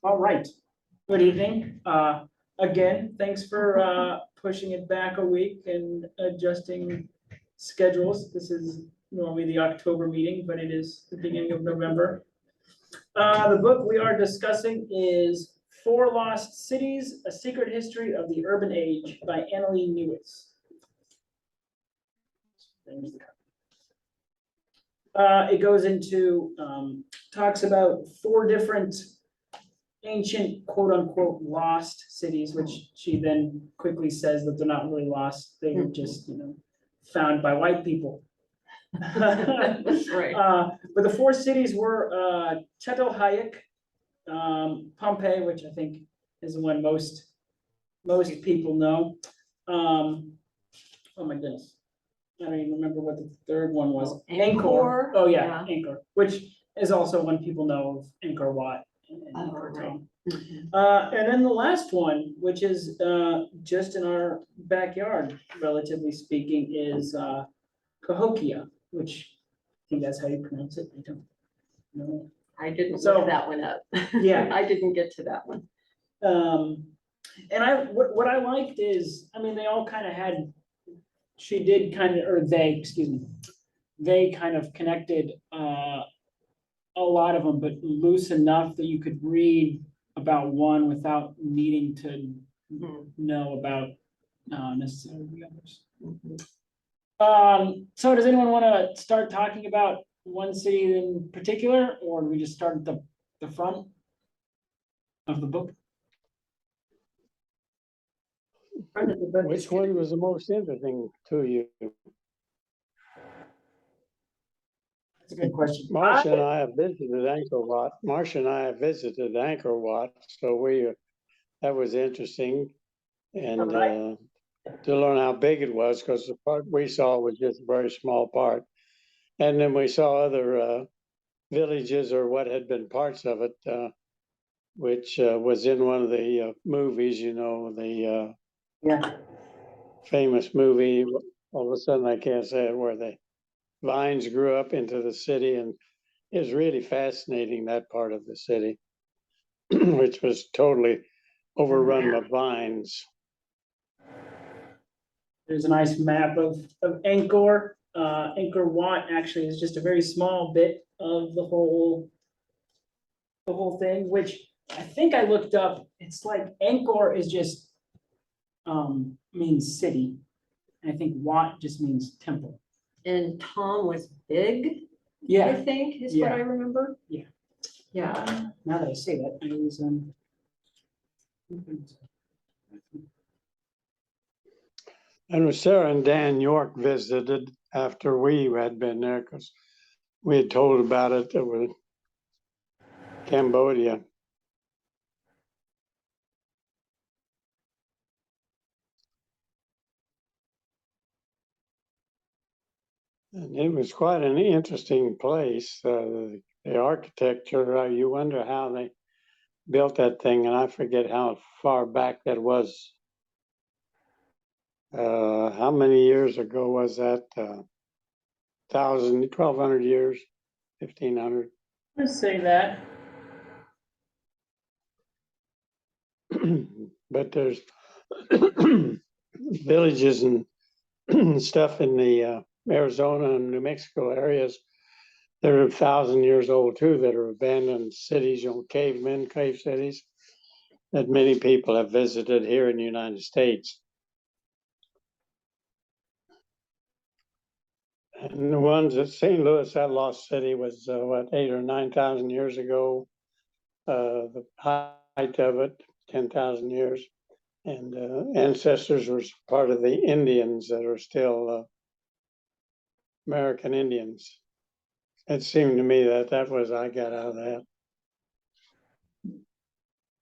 All right, good evening. Again, thanks for pushing it back a week and adjusting schedules. This is normally the October meeting, but it is the beginning of November. The book we are discussing is Four Lost Cities, A Secret History of the Urban Age by Annalee Newitz. It goes into, talks about four different ancient quote unquote lost cities, which she then quickly says that they're not really lost. They were just, found by white people. Right. But the four cities were Çatalhöyük, Pompeii, which I think is the one most people know. Oh my goodness. I don't even remember what the third one was. Angkor. Oh yeah, Angkor, which is also one people know of Angkor Wat. And then the last one, which is just in our backyard, relatively speaking, is Cahokia, which I think that's how you pronounce it. I don't know. I didn't look that one up. Yeah. I didn't get to that one. And what I liked is, I mean, they all kind of had, she did kind of, or they, excuse me, they kind of connected a lot of them, but loose enough that you could read about one without needing to know about necessarily the others. So does anyone want to start talking about one city in particular, or do we just start at the front of the book? Which one was the most interesting to you? That's a good question. Marcia and I have visited Angkor Wat. So that was interesting. And to learn how big it was, because the part we saw was just a very small part. And then we saw other villages, or what had been parts of it, which was in one of the movies, the famous movie. All of a sudden, I can't say it, where the vines grew up into the city, and it was really fascinating, that part of the city, which was totally overrun by vines. There's a nice map of Angkor. Angkor Wat actually is just a very small bit of the whole thing, which I think I looked up. It's like Angkor is just means city. I think Wat just means temple. And Tom was big. I Yeah, think is what I remember. Yeah. Yeah. now that I say that, I was And Sarah and Dan York visited after we had been there, because we had told about it with Cambodia. And it was quite an interesting place. The architecture, you wonder how they built that thing, and I forget how far back that was. How many years ago was that? 1,200 years, 1,500. let's say that. But there's villages and stuff in the Arizona and New Mexico areas that are 1,000 years old too, that are abandoned cities, cave cities that many people have visited here in the United States. And the ones at St. Louis, that lost city was 8,000 or 9,000 years ago. The height of it, 10,000 years. And ancestors were part of the Indians that are still American Indians. It seemed to me that was I got out of that.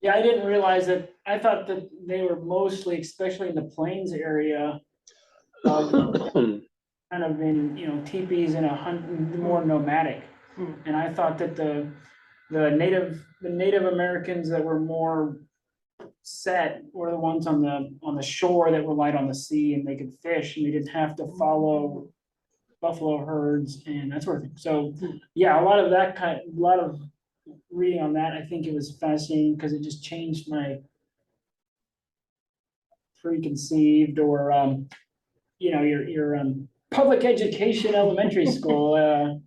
Yeah, I didn't realize that. I thought that they were mostly, especially in the plains area, kind of in teepees and more nomadic. And I thought that the Native Americans that were more set were the ones on the shore that relied on the sea, and they could fish, and they didn't have to follow buffalo herds and that sort of thing. So yeah, a lot of reading on that. I think it was fascinating because it just changed my preconceived or, your public education elementary school,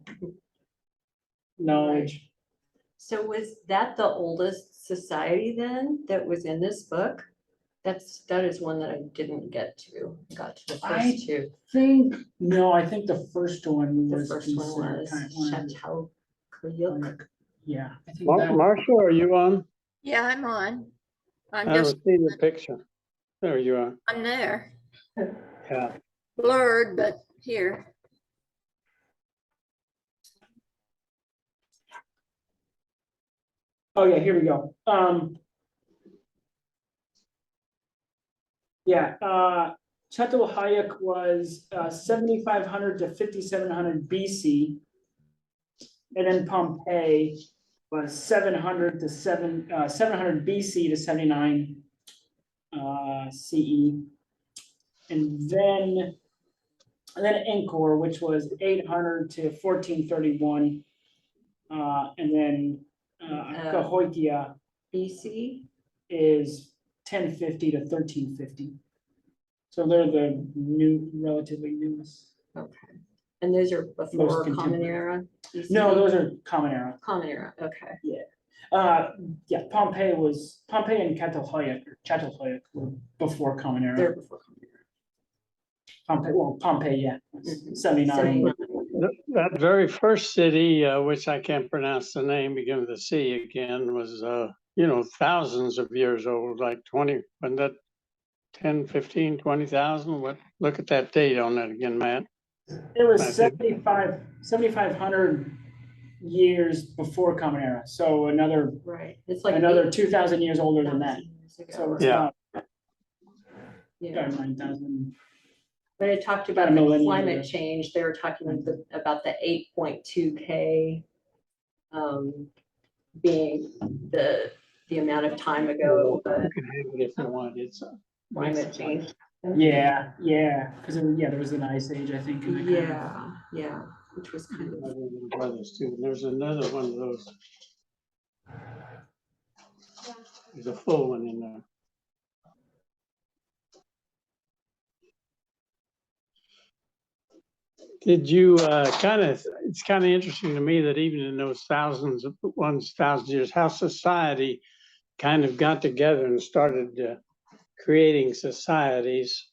knowledge. So was that the oldest society then that was in this book? That is one that I didn't get to. I got to the I- first two. No, I think the first one The was first one considered was kind of one of the- Chateau Coyuk. Yeah, I think that, Marshall, are you on? Yeah, I'm on. I I'm don't just, see the picture. There you are. I'm there, Yeah. blurred, but here. oh yeah, here we go. Yeah, Çatalhöyük was 7,500 to 5,700 BC. And then Pompeii was 700 BC to 79 CE. And then Angkor, which was 800 to 1431. And then Cahokia BC. is 1050 to 1350. So they're the relatively newest. Okay. And those are before Common contemporary. Era? BC? No, those are Common Era. Common Era, okay. Yeah, Pompeii and Çatalhöyük were before Common Era. They're before Common Era. Pompeii, yeah, Mhm. 79. That very first city, which I can't pronounce the name, begin with a C again, was, thousands of years old, like 20, when that 10, 15, 20,000, what, look at that date on that again, Matt. It was I think- 7,500 years before Common Era, so another Right, it's like. another 2,000 years older than that. 8,000 years ago So or it's Yeah. about Yeah, 9,000. but it talked About about a the millennium climate ago. change, they were talking about the 8.2K. Being the amount of time ago, You can have it if you want, it's. climate change. Yeah, because there was an ice age, I think. and that kind of- Yeah, which was kind of, Brothers too, and there's another one of those. There's a full one in there. Did you it's kind of interesting to me that even in those thousands years, how society kind of got together and started creating societies.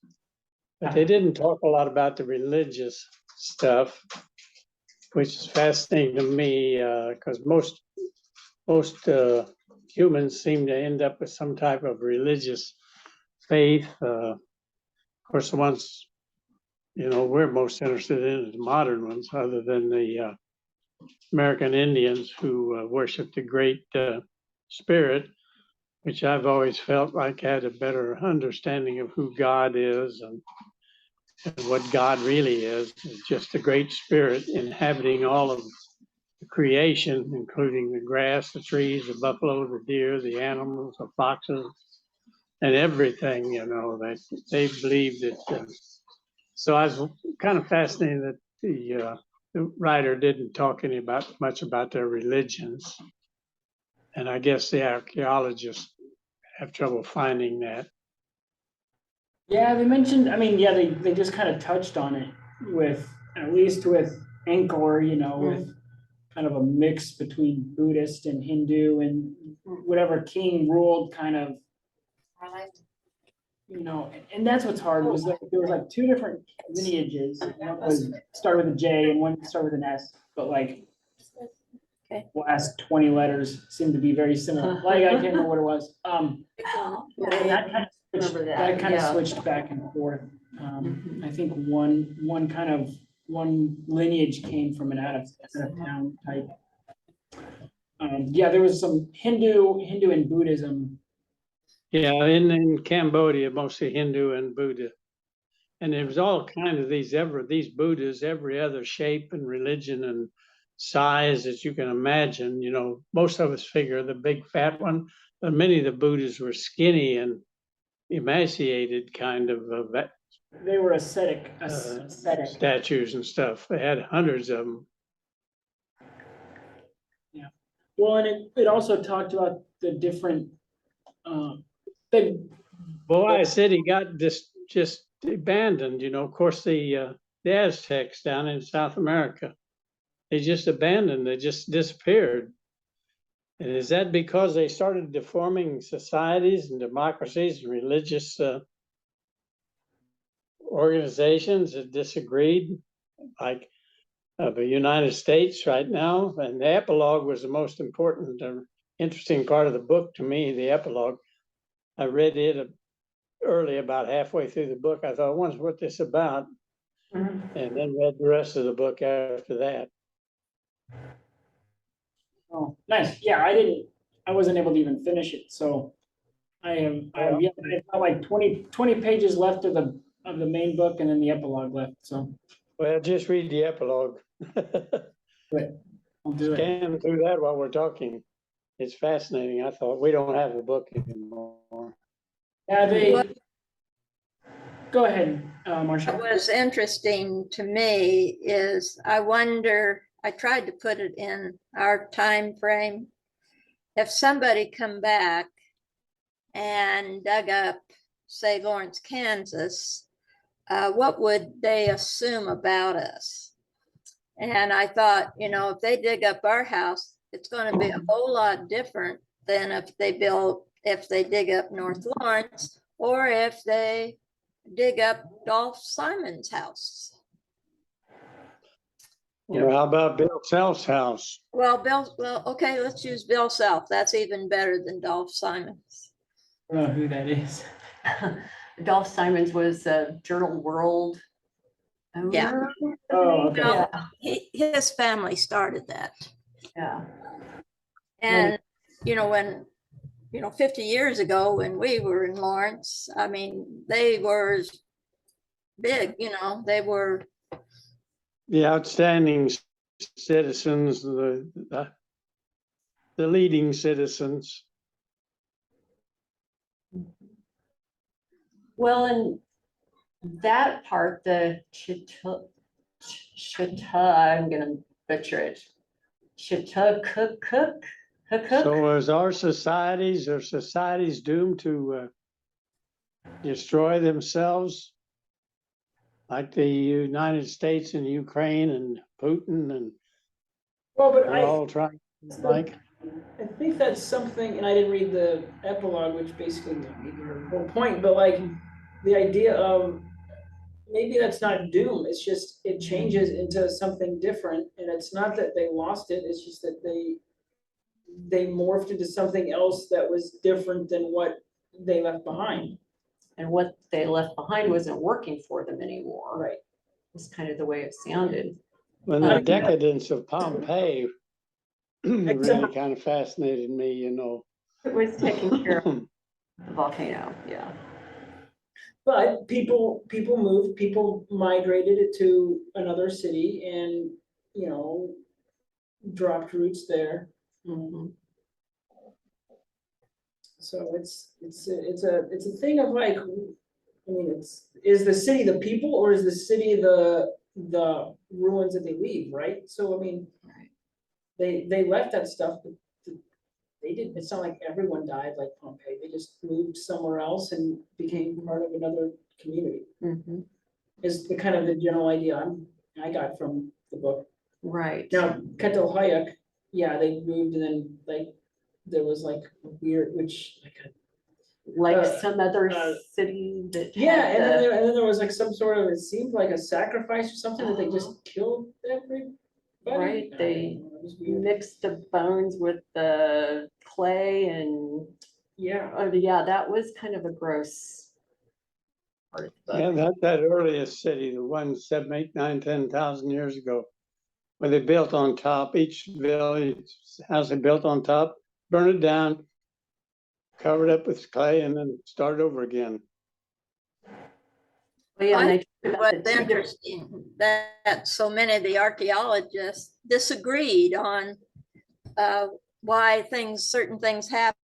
But they didn't talk a lot about the religious stuff, which is fascinating to me because most humans seem to end up with some type of religious faith. Of course, the ones we're most interested in is modern ones, other than the American Indians who worship the Great Spirit, which I've always felt like had a better understanding of who God is and what God really is just the Great Spirit inhabiting all of the creation, including the grass, the trees, the buffalo, the deer, the animals, the foxes, and everything, that they believed that. So I was kind of fascinated that the writer didn't talk much about their religions. And I guess the archaeologists have trouble finding that. Yeah, they mentioned, they just kind of touched on it at least with Angkor, with kind of a mix between Buddhist and Hindu and whatever king ruled kind of, and that's what's hard was that there was like two different lineages. One was started with a J and one started with an S, but like Okay. last 20 letters seem to be very similar. Like I can't remember what it was. And that kind of Remember that, switched back and forth. I think one lineage came from an out of town type. There was some Hindu and Buddhism. Yeah, in Cambodia, mostly Hindu and Buddha. And there was all kind of these Buddhas, every other shape and religion and size that you can imagine. Most of us figure the big fat one, but many of the Buddhas were skinny and emaciated kind of They were ascetic. statues and stuff. They had hundreds of them. Well, and it also talked about the different, they, Boy, City got just abandoned, you know, of course, the Aztecs down in South America. They just abandoned, they just disappeared. And is that because they started deforming societies and democracies and religious organizations that disagreed, like the United States right now? And the epilogue was the most important, interesting part of the book to me, the epilogue. I read it early, about halfway through the book. I thought, I wonder what this is about. And then read the rest of the book after that. oh, nice, yeah, I wasn't able to even finish it, so I have like 20 pages left of the main book and then the epilogue left, so. Well, just read the epilogue. I'll do it. Scan through that while we're talking. It's fascinating. I thought, we don't have the book anymore. Yeah, go ahead, What Marcia. was interesting to me is I wonder, I tried to put it in our time frame. If somebody come back and dug up, say, Lawrence, Kansas, what would they assume about us? And I thought, you know, if they dig up our house, it's going to be a whole lot different than if they dig up North Lawrence, or if they dig up Dolph Simon's house. Or how about Bill Self's house? Well, okay, let's use Bill Self. That's even better than Dolph Simon's. I don't know who that is. Dolph Simons was a Journal World Yeah. owner. Oh, okay. Yeah, His family started that. yeah. And, you know, when, 50 years ago when we were in Lawrence, I mean, they were big, they were. The outstanding citizens, the leading citizens. Well, and that part, the Chita, I'm gonna butcher it. Cook. So is our societies, are societies doomed to destroy themselves? Like the United States and Ukraine and Putin, and Well, but we're all trying, like, I think that's something, and I didn't read the epilogue, which basically made your whole point, but like the idea of maybe that's not doom, it's just it changes into something different, and it's not that they lost it, it's just that they morphed into something else that was different than what they left behind. And what they left behind wasn't working for them anymore. Right. It's kind of the way it sounded. when the decadence of Pompeii really kind of fascinated me, you know. It was taking care of the volcano, yeah. But people moved, people migrated it to another city and, dropped roots there. Mhm. So it's a thing of like, is the city the people, or is the city the ruins that they leave, right? So, Right. they left that stuff, but they didn't, it's not like everyone died like Pompeii, they just moved somewhere else and became part of another community, Mhm. is the kind of the general idea I got from the book. Right. Now, Ketel Hayek, yeah, they moved and then like, there was like a weird, which Like uh, some other uh, city that. yeah, had and then the- there was like some sort of, it seemed like a sacrifice or something that they just killed everybody. Right, they I don't know, it was weird. mixed the bones with the clay and, Yeah, yeah, that was kind of a gross part of the book. Yeah, that earliest city, the one 7, 8, 9, 10,000 years ago, where they built on top, each village house they built on top, burned it down, covered up with clay, and then started over again. But yeah, and they talked about the What's two different- interesting, that so many of the archaeologists disagreed on why certain things happen.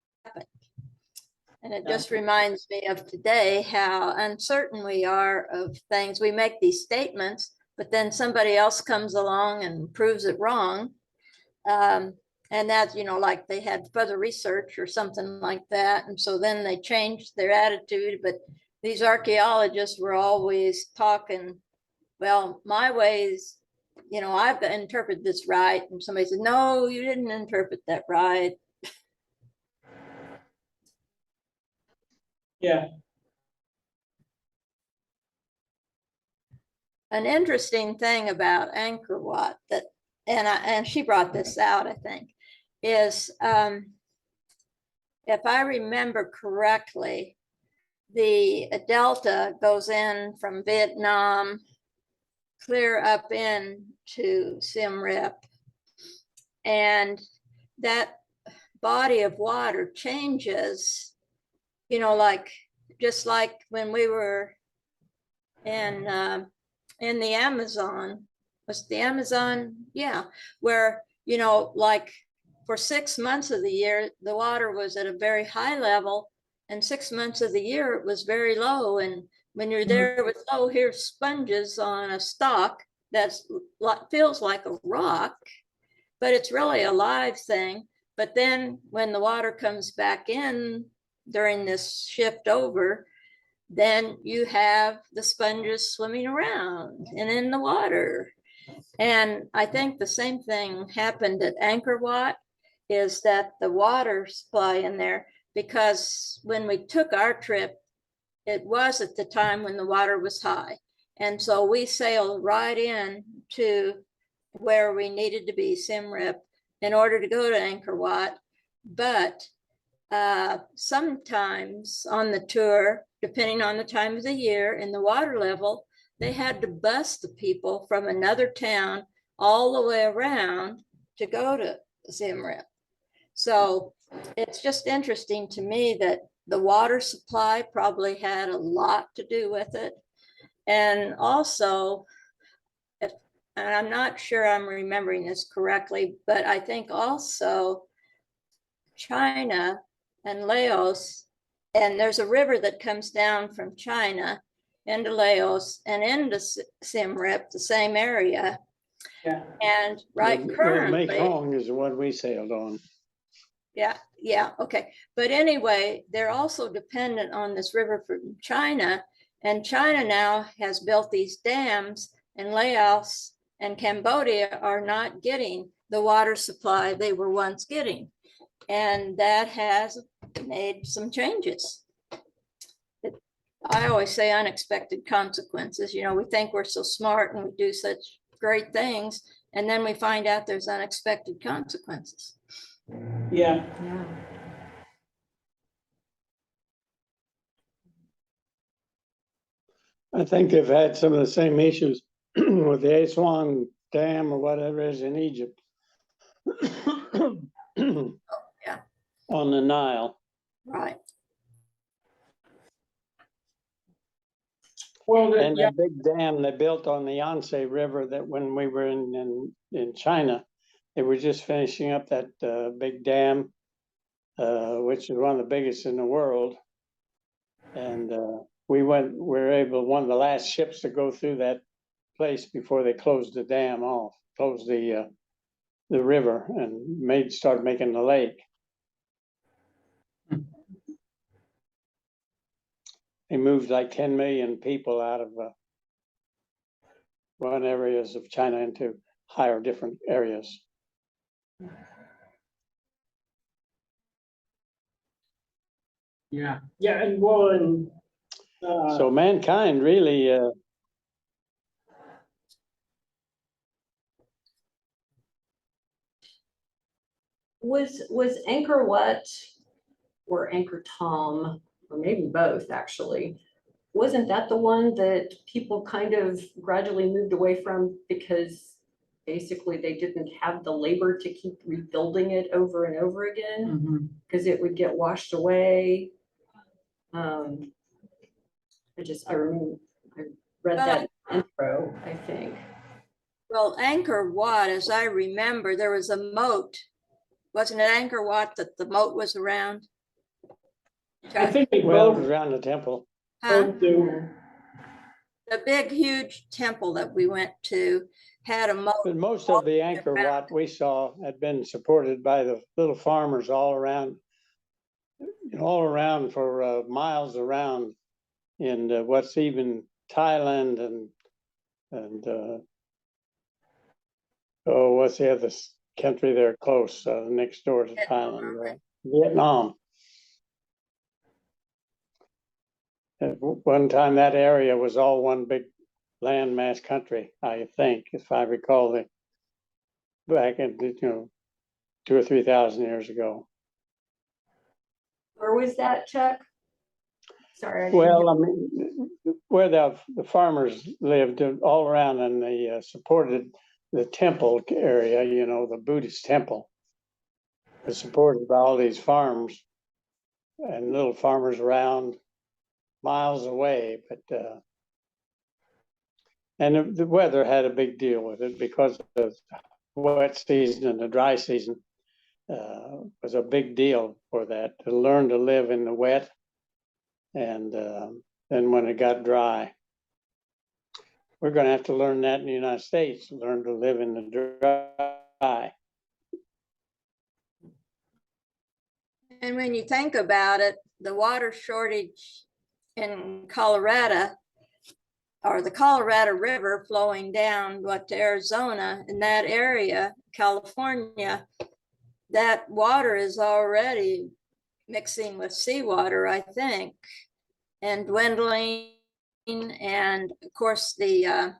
And it just reminds me of today, how uncertain we are of things. We make these statements, but then somebody else comes along and proves it wrong. And that's, like they had further research or something like that. And so then they changed their attitude. But these archaeologists were always talking, well, my ways, I've got to interpret this right. And somebody said, no, you didn't interpret that right. Yeah, An interesting thing about Angkor Wat that, and she brought this out, I think, is if I remember correctly, the delta goes in from Vietnam clear up into Siem Reap. And that body of water changes, just like when we were in the Amazon. Was the Amazon? Yeah, where, like for 6 months of the year, the water was at a very high level, and 6 months of the year it was very low. And when you're there with, oh, here's sponges on a stalk that's feels like a rock, but it's really a live thing. But then when the water comes back in during this shift over, then you have the sponges swimming around and in the water. And I think the same thing happened at Angkor Wat, is that the water supply in there, because when we took our trip, it was at the time when the water was high. And so we sailed right in to where we needed to be, Siem Reap, in order to go to Angkor Wat. But sometimes on the tour, depending on the time of the year and the water level, they had to bus the people from another town all the way around to go to Siem Reap. So it's just interesting to me that the water supply probably had a lot to do with it. And also, and I'm not sure I'm remembering this correctly, but I think also China and Laos, and there's a river that comes down from China into Laos and into Siem Reap, the same area. yeah. And The currently, Mekong is the one we sailed on. yeah, okay. But anyway, they're also dependent on this river from China, and China now has built these dams, and Laos and Cambodia are not getting the water supply they were once getting. And that has made some changes. I always say unexpected consequences. We think we're so smart and we do such great things, and then we find out there's unexpected consequences. Yeah, Yeah. I think they've had some of the same issues with the Aswan Dam or whatever it is in Egypt. Yeah. On the Nile. Right. well, And yeah, the big dam they built on the Yangtze River, that when we were in China, they were just finishing up that big dam, which is one of the biggest in the world. And we were able, one of the last ships to go through that place before they closed the dam off, closed the river and started making the lake. They moved like 10 million people out of one areas of China into higher different areas. yeah, and well, and So mankind really Was Angkor Wat or Angkor Thom, or maybe both actually, wasn't that the one that people kind of gradually moved away from because basically they didn't have the labor to keep rebuilding it over and over again mhm. because it would get washed away? I remember, I read that intro, I think. Well, Angkor Wat, as I remember, there was a moat. Wasn't it Angkor Wat that the moat was around? I think they well both around the temple. Huh? do. The big, huge temple that we went to, had a moat. But most of the Angkor Wat we saw had been supported by the little farmers all around for miles around in what's even Thailand and what's the other country there close next door to Thailand? Vietnam. At one time, that area was all one big landmass country, I think, if I recall it back in 2,000 or 3,000 years ago. Where was that, Chuck? Sorry. I didn't Well, I mean, where the farmers lived all around, and they supported the temple area, the Buddhist temple. It was supported by all these farms and little farmers around miles away, but and the weather had a big deal with it because the wet season and the dry season was a big deal for that, to learn to live in the wet and then when it got dry. We're going to have to learn that in the United States, learn to live in the dry. And when you think about it, the water shortage in Colorado, or the Colorado River flowing down to Arizona, in that area, California, that water is already mixing with seawater, I think, and dwindling. And of course, the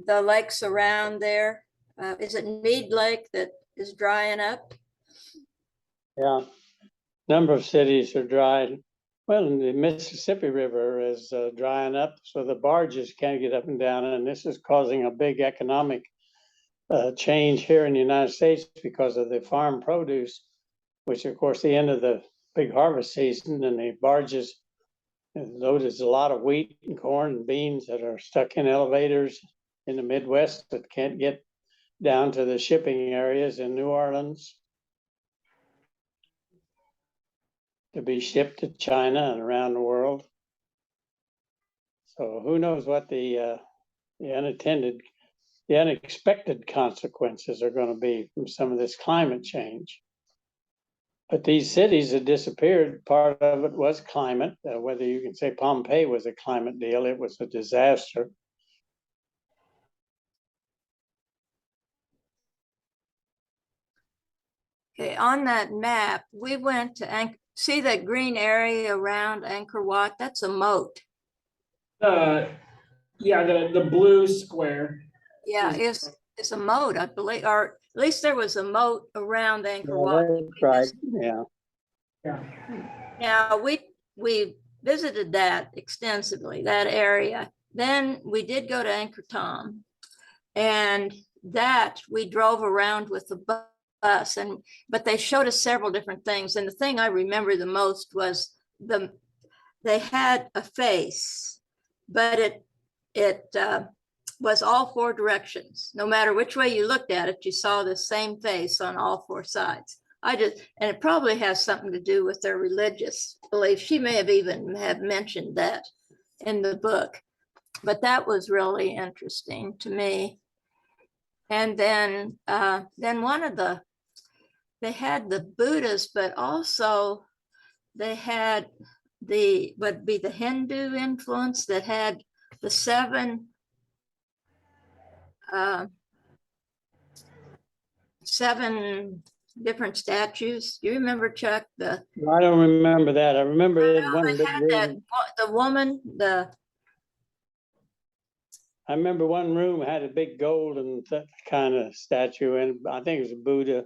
lakes around there. Is it Mead Lake that is drying up? Yeah, number of cities are dry. Well, the Mississippi River is drying up, so the barges can't get up and down, and this is causing a big economic change here in the United States because of the farm produce, which of course the end of the big harvest season, and the barges loaded a lot of wheat and corn and beans that are stuck in elevators in the Midwest that can't get down to the shipping areas in New Orleans to be shipped to China and around the world. So who knows what the unexpected consequences are going to be from some of this climate change. But these cities that disappeared, part of it was climate. Whether you can say Pompeii was a climate deal, it was a disaster. Okay, on that map, we went to see that green area around Angkor Wat? That's a moat. Yeah, the blue square. Yeah, it's a moat, I believe, or at least there was a moat around Angkor Wat. That's right. Yeah. Yeah. Now, we visited that extensively, that area. Then we did go to Angkor Thom, and that we drove around with the bus, but they showed us several different things. And the thing I remember the most was they had a face, but it was all four directions. No matter which way you looked at it, you saw the same face on all four sides. And it probably has something to do with their religious beliefs. She may have even mentioned that in the book, but that was really interesting to me. And then they had the Buddhas, but also they had would be the Hindu influence that had the seven different statues. Do you remember, Chuck? I don't remember that. I remember it one big room. The woman, I remember one room had a big golden kind of statue, and I think it was a Buddha,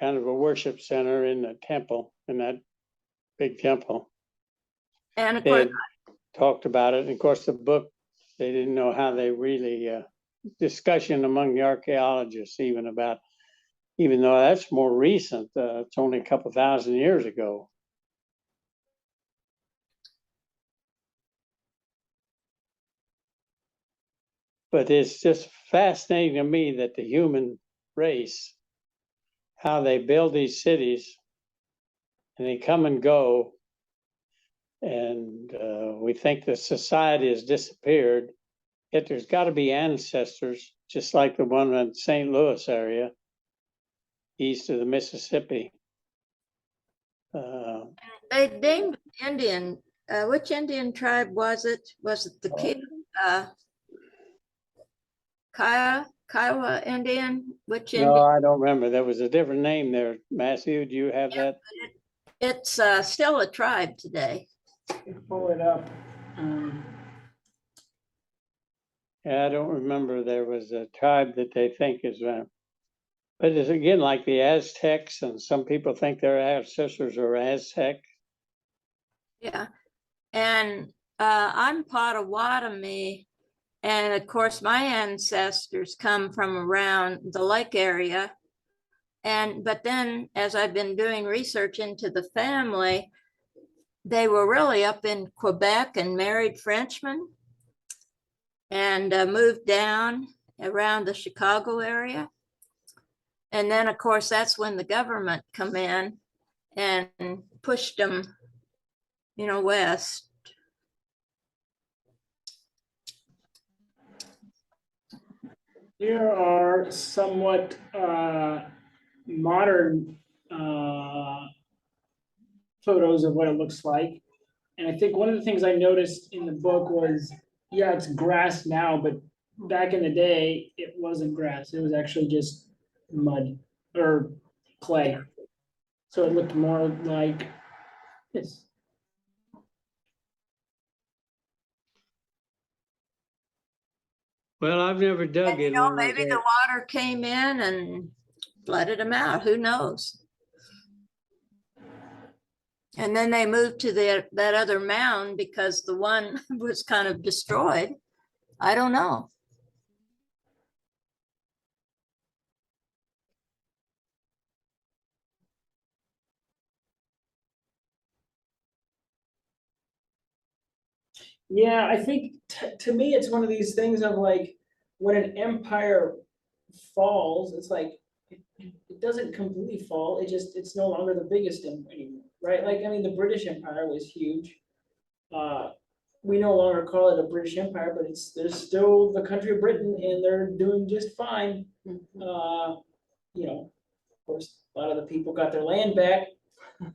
kind of a worship center in the temple, in that big temple. and of They course, had talked about it. And of course, the book, they didn't know how they really, discussion among the archaeologists even though that's more recent, it's only a couple thousand years ago. But it's just fascinating to me that the human race, how they build these cities and they come and go, And we think the society has disappeared, yet there's got to be ancestors, just like the one in St. Louis area, east of the Mississippi. They named Indian, which Indian tribe was it? Was it the Kiowa Indian? Which No, Indian? I don't remember. There was a different name there. Matthew, do you have that? It's still a tribe today. Pull it up. Yeah, I don't remember. There was a tribe that they think is, but it's again like the Aztecs, and some people think their ancestors are Aztec. Yeah, and I'm Potawatomi, and of course my ancestors come from around the lake area. But then as I've been doing research into the family, they were really up in Quebec and married Frenchmen and moved down around the Chicago area. And then of course, that's when the government come in and pushed them, west. Here are somewhat modern photos of what it looks like. And I think one of the things I noticed in the book was, yeah, it's grass now, but back in the day, it wasn't grass. It was actually just mud or clay. So it looked more like this. Well, I've never dug in. when I was Maybe the water came in and flooded them out. Who knows? And then they moved to that other mound because the one was kind of destroyed. I don't know. Yeah, I think to me, it's one of these things of like, when an empire falls, it's like, it doesn't completely fall, it's no longer the biggest anymore, right? Like, I mean, the British Empire was huge. We no longer call it a British Empire, but they're still the country of Britain and they're doing just fine. Of course, a lot of the people got their land back.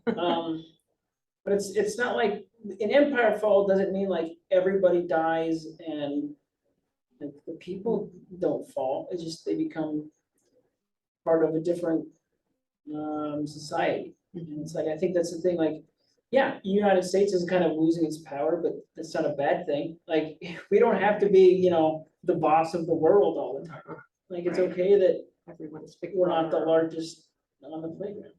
But it's not like an empire fall doesn't mean like everybody dies and the people don't fall. It's just they become part of a different society. And it's like, I think that's the thing, like, yeah, United States is kind of losing its power, but that's not a bad thing. Like, we don't have to be, the boss of the world all the time. Like, it's okay that we're not the largest on the playground.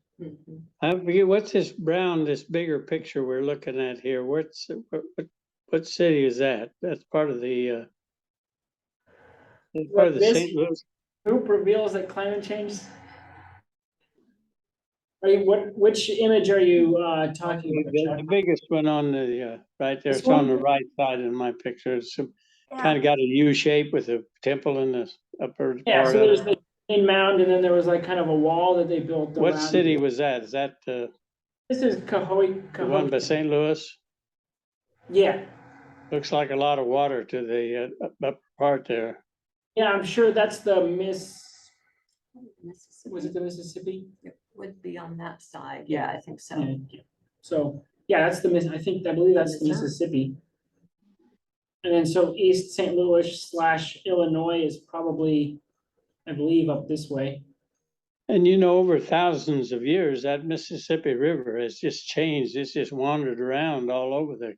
I forget, what's this bigger picture we're looking at here? What city is that? That's part of the This St. Louis. group reveals that climate change. Which image are you talking about? The biggest one on the right there. This It's on the one? right side in my picture. It's kind of got a U shape with a temple in the upper Yeah, part so of there's it. the main mound, and then there was like kind of a wall that they built around. What city was that? Is that This is Cahokia. the one by St. Louis? Yeah, Looks like a lot of water to the upper part there. yeah, I'm sure that's the Mississippi. was it the Mississippi? It would be on that side. Yeah, I think so. Yeah. So, yeah, that's I believe that's the Missouri. Mississippi. And then so East St. Louis / Illinois is probably, I believe, up this way. And over thousands of years, that Mississippi River has just changed. It's just wandered around all over the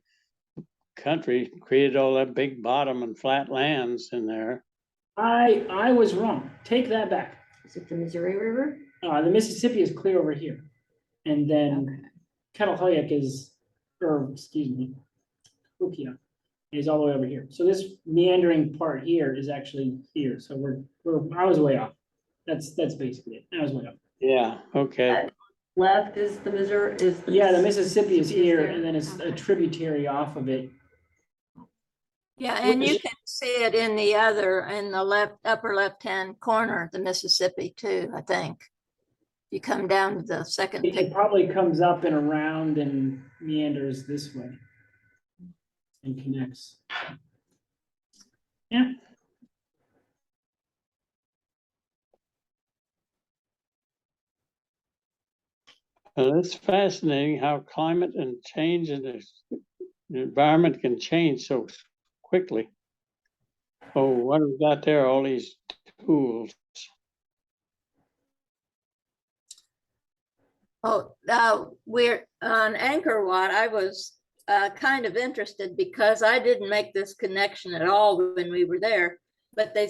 country, created all that big bottom and flat lands in there. I was wrong. Take that back. Is it the Missouri River? The Mississippi is clear over here. And then Cahokia Cahokia is all the way over here. So this meandering part here is actually here. So I was way off. That's basically it. I was way off. Yeah, okay. Left is the Missouri, the Mississippi is here, and then it's a tributary off of it. Yeah, and you can see it in the upper left-hand corner, the Mississippi too, I think. You come down to the second It picture. probably comes up and around and meanders this way. and connects. Yeah. It's fascinating how climate and change and the environment can change so quickly. Oh, what have we got there? All these tools. Oh, we're on Angkor Wat. I was kind of interested because I didn't make this connection at all when we were there, but they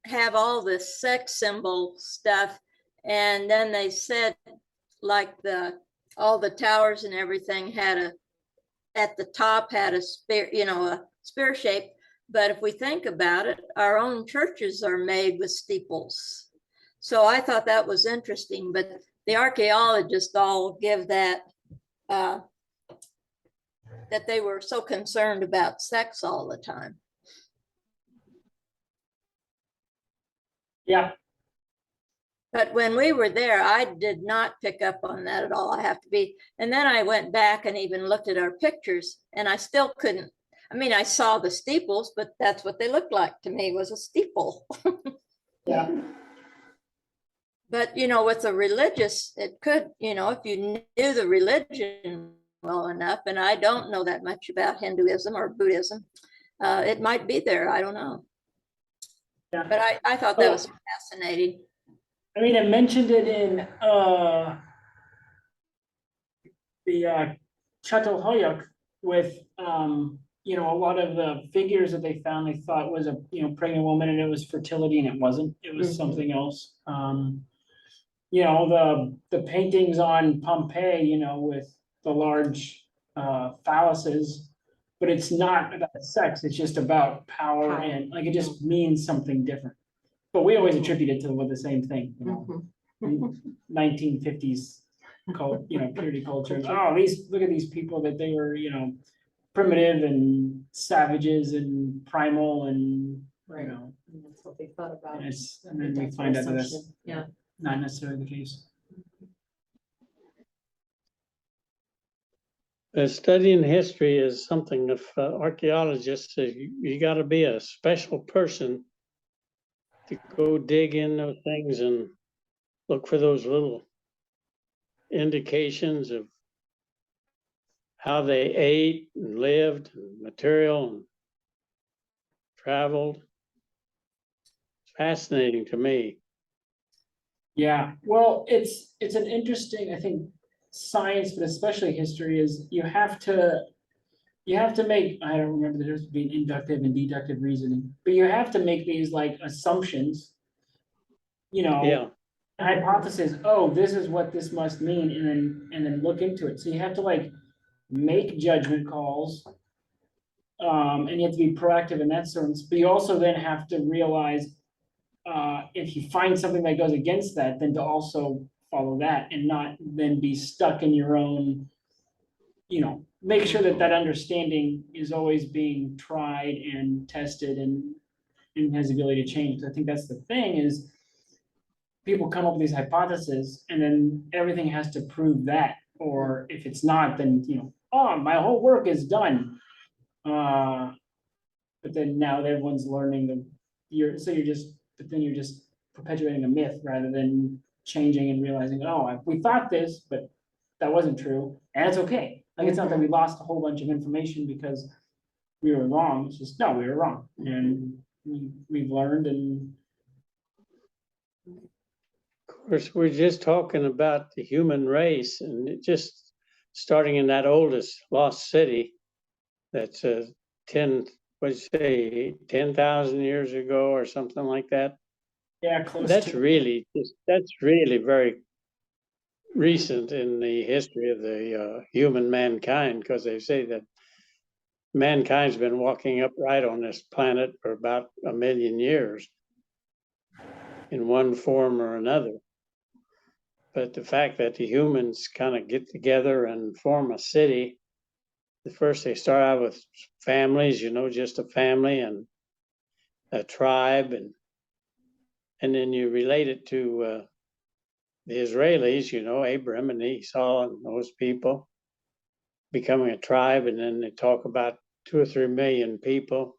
have all this sex symbol stuff. And then they said like all the towers and everything had at the top had a spear, a spear shape. But if we think about it, our own churches are made with steeples. So I thought that was interesting, but the archaeologists all give that that they were so concerned about sex all the time. Yeah. But when we were there, I did not pick up on that at all. I have to be. And then I went back and even looked at our pictures, and I still couldn't. I mean, I saw the steeples, but that's what they looked like to me, was a steeple. Yeah. But, with the religious, it could, if you knew the religion well enough, and I don't know that much about Hinduism or Buddhism, it might be there. I don't know. Yeah. But I thought that was fascinating. I mean, I mentioned it in the Çatalhöyük with a lot of the figures that they found, they thought was a pregnant woman, and it was fertility, and it wasn't. It was something else. The paintings on Pompeii, with the large phalluses, but it's not about sex. It's just about power, and like it just means something different. But we always attribute it to the same thing, 1950s purity culture. And, look at these people, that they were, primitive and savages and primal, and And that's what they thought about. and then we find out that that's not necessarily the case. Studying history is something of archaeologists say you got to be a special person to go dig in those things and look for those little indications of how they ate and lived, and material and traveled. It's fascinating to me. Yeah, well, it's an interesting, I think, science, but especially history, is you have to make, I don't remember the difference between inductive and deductive reasoning, but you have to make these like assumptions, Yeah, hypothesis, this is what this must mean, and then look into it. So you have to like make judgment calls. And you have to be proactive in that sense, but you also then have to realize if you find something that goes against that, then to also follow that, and not then be stuck in your own, make sure that understanding is always being tried and tested, and has the ability to change. I think that's the thing, is people come up with these hypotheses, and then everything has to prove that, or if it's not, then, my whole work is done. But then now everyone's learning you're just perpetuating a myth rather than changing and realizing, we thought this, but that wasn't true, and it's okay. Like, it's not that we lost a whole bunch of information because we were wrong. It's just, no, we were wrong, and we've learned. And of course, we're just talking about the human race, and it just starting in that oldest lost city that's 10,000 years ago or something like that. yeah, close That's to. really very recent in the history of the human mankind, because they say that mankind's been walking upright on this planet for about 1 million years in one form or another. But the fact that the humans kind of get together and form a city, at first they start out with families, just a family and a tribe, and then you relate it to the Israelis, Abraham and Esau and those people becoming a tribe, and then they talk about 2 or 3 million people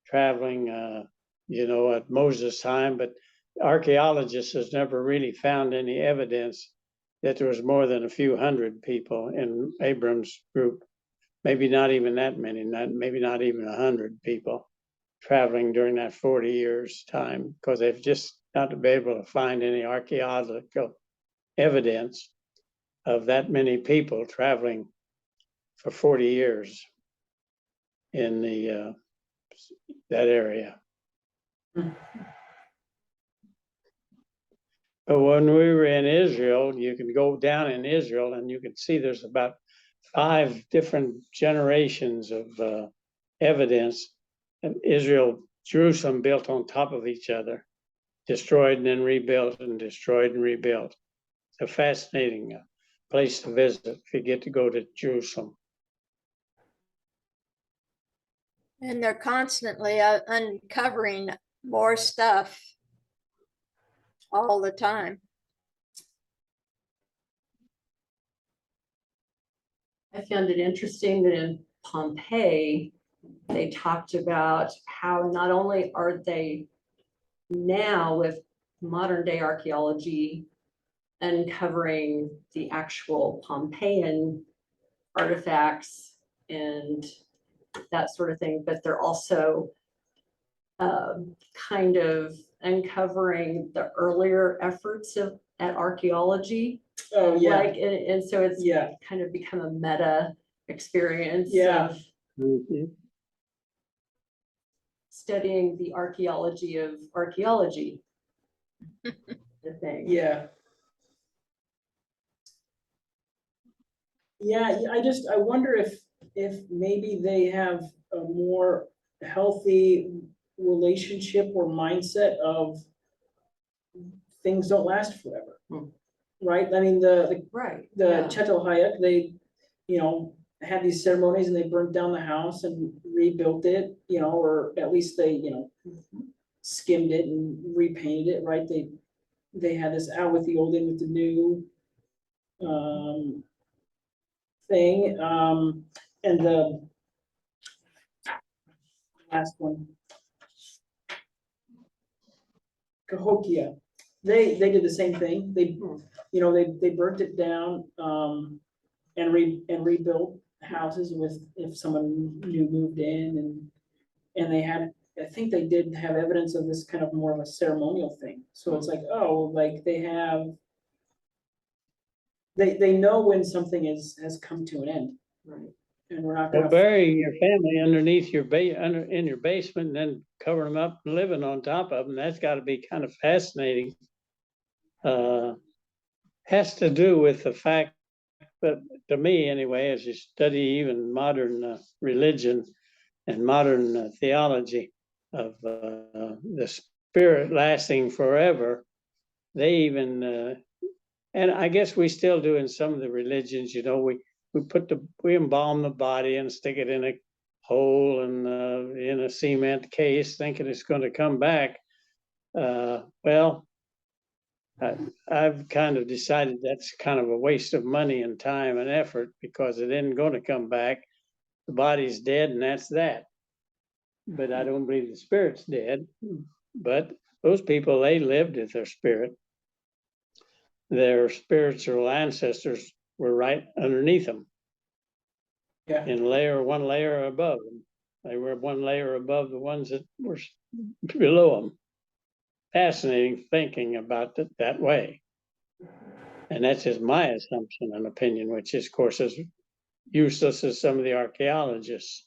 traveling, at Moses' time, but archaeologists has never really found any evidence that there was more than a few hundred people in Abram's group. Maybe not even that many, maybe not even 100 people traveling during that 40 years time, because they've just not been able to find any archaeological evidence of that many people traveling for 40 years in that area. But when we were in Israel, you can go down in Israel and you can see there's about 5 different generations of evidence. And Israel, Jerusalem built on top of each other, destroyed and then rebuilt, and destroyed and rebuilt. It's a fascinating place to visit if you get to go to Jerusalem. And they're constantly uncovering more stuff all the time. I found it interesting that in Pompeii, they talked about how not only are they now with modern day archaeology uncovering the actual Pompeian artifacts and that sort of thing, but they're also kind of uncovering the earlier efforts at archaeology. Oh, yeah, Like, and so it's yeah, kind of become a meta experience Yeah. of Mhm. studying the archaeology of archaeology. The thing. yeah. Yeah, I wonder if maybe they have a more healthy relationship or mindset of things don't last forever. Hmm. Right? I mean, the Right. the yeah. Cheto Hayek, they, had these ceremonies and they burnt down the house and rebuilt it, or at least they, skimmed it and repainted it, right? They had this out with the old in with the new thing. And the last one, Cahokia, they did the same thing. They, they burnt it down and rebuilt houses with, if someone new moved in, and they had, I think they did have evidence of this kind of more of a ceremonial thing. So it's like, oh, like they know when something has come to an end. Right. And we're not Well, gonna, burying your family underneath your in your basement and then covering them up and living on top of them, that's got to be kind of fascinating. Has to do with the fact that, to me anyway, as you study even modern religion and modern theology of the spirit lasting forever, they even, and I guess we still do in some of the religions, we embalm the body and stick it in a hole and in a cement case, thinking it's going to come back. Well, I've kind of decided that's kind of a waste of money and time and effort, because it isn't going to come back. The body's dead and that's that. But I don't believe the spirit's dead. But those people, they lived with their spirit. Their spiritual ancestors were right underneath them. yeah, In one layer above them. They were one layer above the ones that were below them. Fascinating thinking about it that way. And that's just my assumption and opinion, which is, of course, is useless as some of the archaeologists.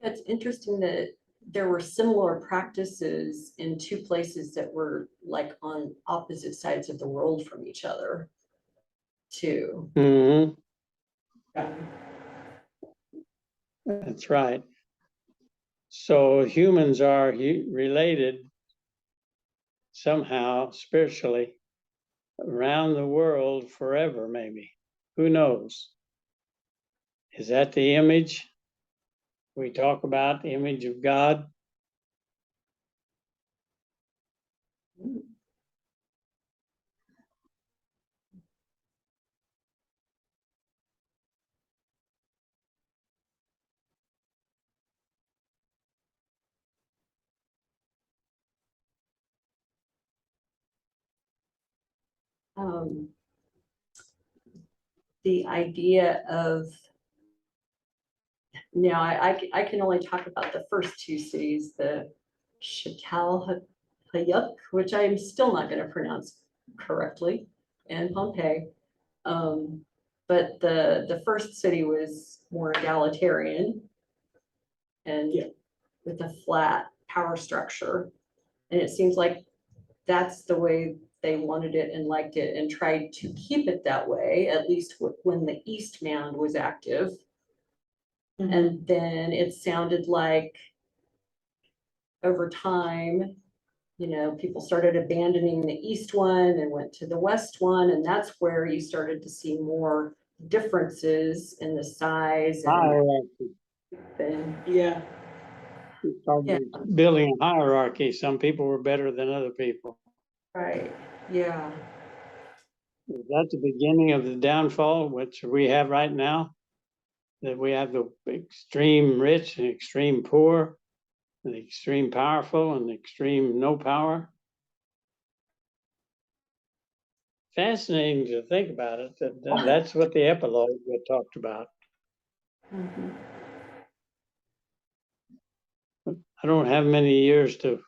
It's interesting that there were similar practices in 2 places that were like on opposite sides of the world from each other, too. Mm-hmm. That's right. So humans are related somehow spiritually around the world forever, maybe. Who knows? Is that the image we talk about, the image of God? the idea of, now I can only talk about the first two cities, the Çatalhöyük, which I'm still not going to pronounce correctly, and Pompeii. But the first city was more egalitarian and Yeah. with a flat power structure. And it seems like that's the way they wanted it and liked it and tried to keep it that way, at least when the Eastman was active. And then it sounded like over time, you know, people started abandoning the east one and went to the west one. And that's where you started to see more differences in the size Hierarchy. and Yeah, Started building a hierarchy. Some people were better than other people. right, yeah. Is that the beginning of the downfall, which we have right now? That we have the extreme rich and extreme poor, and the extreme powerful and the extreme no power? Fascinating to think about it. That's what the epilogue talked about. Mhm. I don't have many years to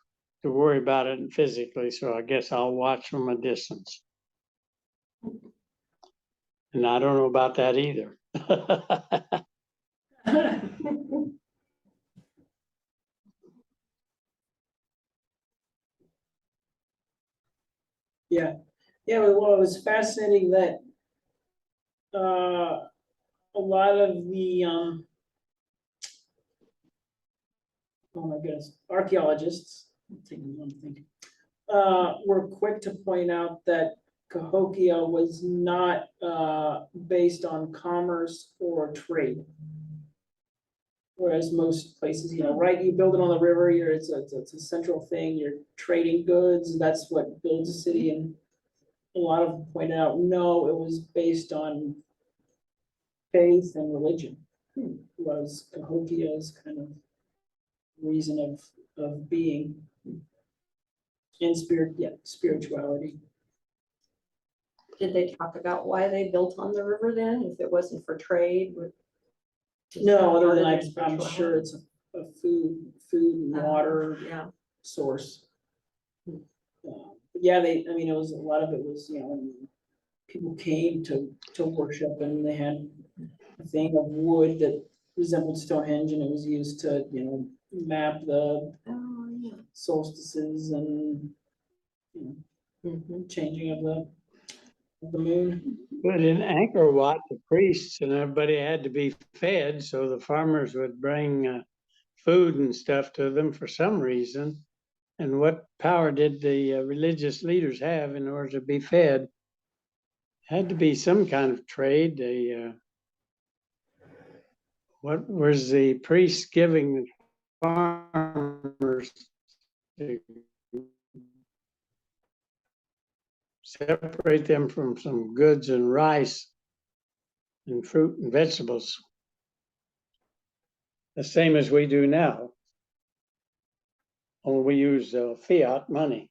worry about it physically, so I guess I'll watch from a distance. And I don't know about that either. yeah, well, it was fascinating that a lot of the oh my goodness, archaeologists, I'm taking one thing, were quick to point out that Cahokia was not based on commerce or trade. Whereas most places, you know, right, you build it on the river, it's a central thing, you're trading goods, that's what builds a city. And a lot of them pointed out, no, it was based on faith and religion. Was Cahokia's kind of reason of being. And spirituality. Did they talk about why they built on the river then, if it wasn't for trade? No, other than I'm spirituality? sure it's a food and water Yeah. source. But yeah, I mean, it was, a lot of it was, you know, people came to worship, and they had a thing of wood that resembled Stonehenge, and it was used to, you know, map the Oh, yeah. solstices and, you know, Mhm. changing of the moon. But in Angkor Wat, the priests and everybody had to be fed, so the farmers would bring food and stuff to them for some reason. And what power did the religious leaders have in order to be fed? Had to be some kind of trade. What was the priests giving the farmers to separate them from some goods and rice and fruit and vegetables? The same as we do now, only we use fiat money.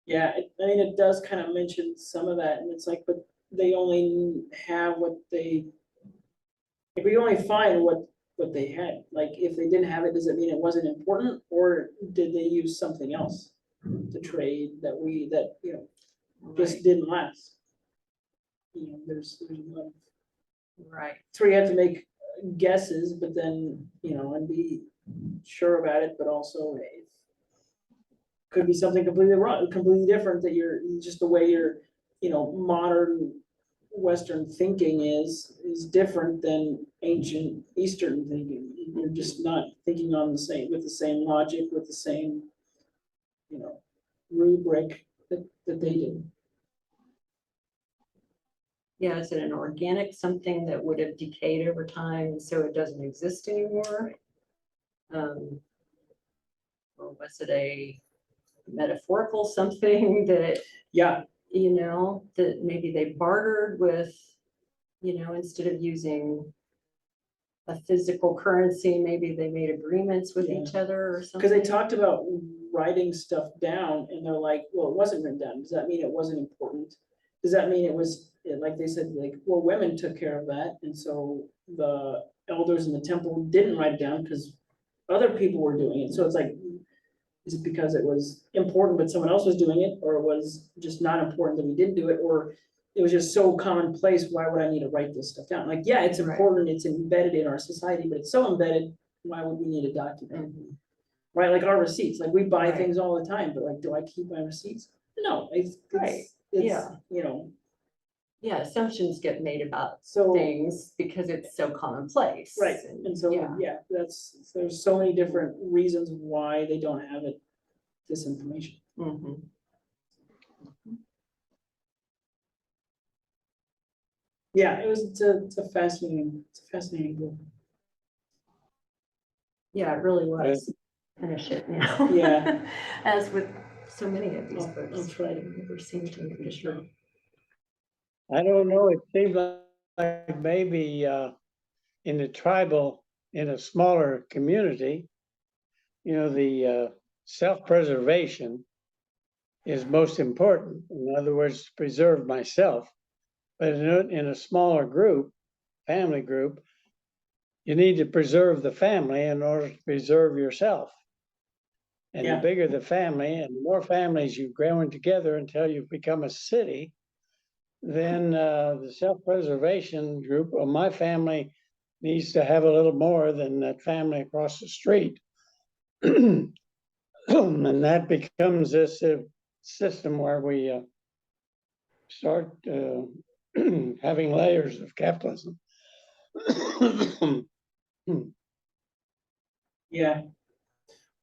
Yeah, I mean, it does kind of mention some of that, and it's like, but they only have what they, if we only find what they had, like, if they didn't have it, does it mean it wasn't important, or did they use something else to trade that you know, just Right. didn't last? You know, there's a lot of, Right. so we have to make guesses, but then, you know, and be sure about it, but also it could be something completely wrong, completely different, that you're, just the way your, you know, modern Western thinking is different than ancient Eastern thinking. You're just not thinking on with the same logic, with the same, you know, rubric that they did. Yeah, is it an organic something that would have decayed over time, so it doesn't exist anymore? Or was it a metaphorical something that, Yeah, you know, that maybe they bartered with, you know, instead of using a physical currency, maybe they made agreements with each other or something. because they talked about writing stuff down and they're like, well, it wasn't written down. Does that mean it wasn't important? Does that mean it was, like they said, like, well, women took care of that, and so the elders in the temple didn't write it down because other people were doing it, so it's like, is it because it was important but someone else was doing it, or it was just not important that we didn't do it, or it was just so commonplace, why would I need to write this stuff down? Like, yeah, it's Right. important, it's embedded in our society, but it's so embedded, why would we need a document? Mhm. Right, like our receipts, like we buy Right. things all the time, but like, do I keep my receipts? No, Right, it's, yeah. you know, Yeah, assumptions get made about so. things because it's so commonplace. Right, and so, yeah. yeah, there's so many different reasons why they don't have it, this information. Mhm. Yeah, it's a fascinating book. Yeah, it really was. Finish it now. Yeah. As with so many of these I'll books. try to. I've never seem to finish them. I don't know, it seems like maybe in the tribal, in a smaller community, you know, the self-preservation is most important. In other words, to preserve myself. But in a smaller group, family group, you need to preserve the family in order to preserve yourself. And the Yeah. bigger the family and the more families you grow in together until you've become a city, then the self-preservation group, well, my family needs to have a little more than that family across the street. And that becomes this system where we start having layers of capitalism. Yeah.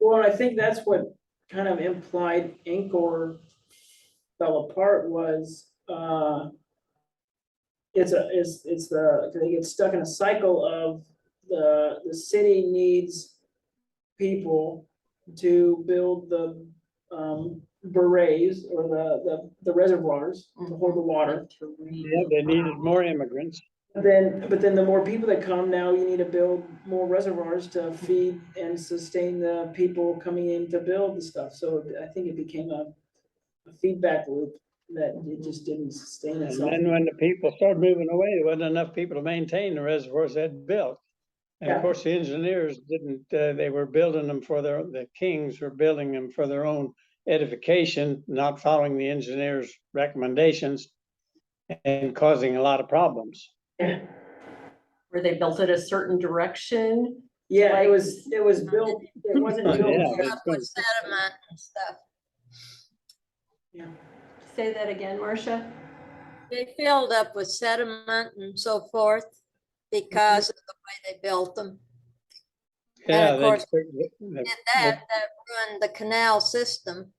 Well, I think that's what kind of implied Angkor fell apart was, they get stuck in a cycle of the city needs people to build the, berets or the reservoirs to hold the water. Yeah, they needed more immigrants. But then the more people that come now, you need to build more reservoirs to feed and sustain the people coming in to build the stuff. So I think it became a feedback loop that it just didn't sustain And itself. then when the people started moving away, there wasn't enough people to maintain the reservoirs they'd built. And Yeah. of course, the engineers didn't, they were building them for the kings were building them for their own edification, not following the engineers' recommendations and causing a lot of problems. Yeah, Where they built it a certain direction. yeah, it Like- was built, it wasn't Yeah, built. Up with sediment and stuff. Yeah. Say that again, Marcia? They filled up with sediment and so forth because of the way they built them. Yeah, of course, they, Did that ruined the canal system.